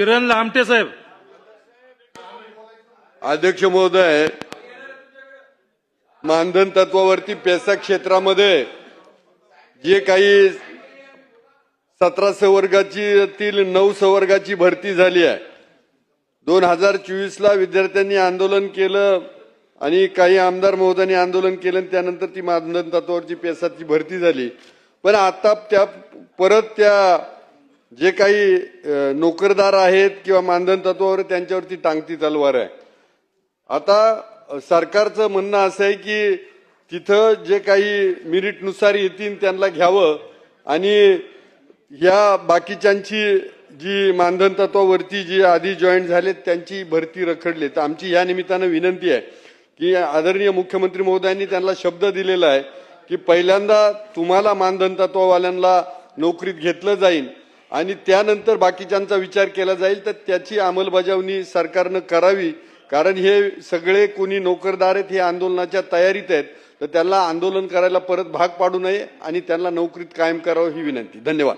किरण लामटे साहेब. अध्यक्ष महोदय, मानधन तत्वावरती पेसा क्षेत्रामध्ये जे काही 17 संवर्गाची 9 संवर्गाची भरती झाली आहे. 2024ला विद्यार्थ्यांनी आंदोलन केलं आणि काही आमदार महोदयांनी आंदोलन केलं, त्यानंतर ती मानधन तत्वावरची पेसाची भरती झाली. पण आता परत त्या जे काही नोकरदार आहेत किंवा मानधन तत्वावर त्यांच्यावरती टांगती तलवार आहे. आता सरकारचं म्हणणं असं आहे की तिथं जे काही मेरिटनुसार येतील त्यांना घ्यावं आणि या बाकीच्यांची जी मानधन तत्वावरती जी आधी जॉईन झालेत त्यांची भरती रखडली. तर आमची या निमित्तानं विनंती आहे की आदरणीय मुख्यमंत्री महोदयांनी त्यांना शब्द दिलेला आहे की पहिल्यांदा तुम्हाला मानधन तत्ववाल्यांना नोकरीत घेतलं जाईल आणि त्यानंतर बाकीच्यांचा विचार केला जाईल. तर त्याची अंमलबजावणी सरकारनं करावी, कारण हे सगळे कोणी नोकरदार आहेत हे आंदोलनाच्या तयारीत आहेत. तर त्यांना आंदोलन करायला परत भाग पाडू नये आणि त्यांना नोकरीत कायम करावं ही विनंती. धन्यवाद.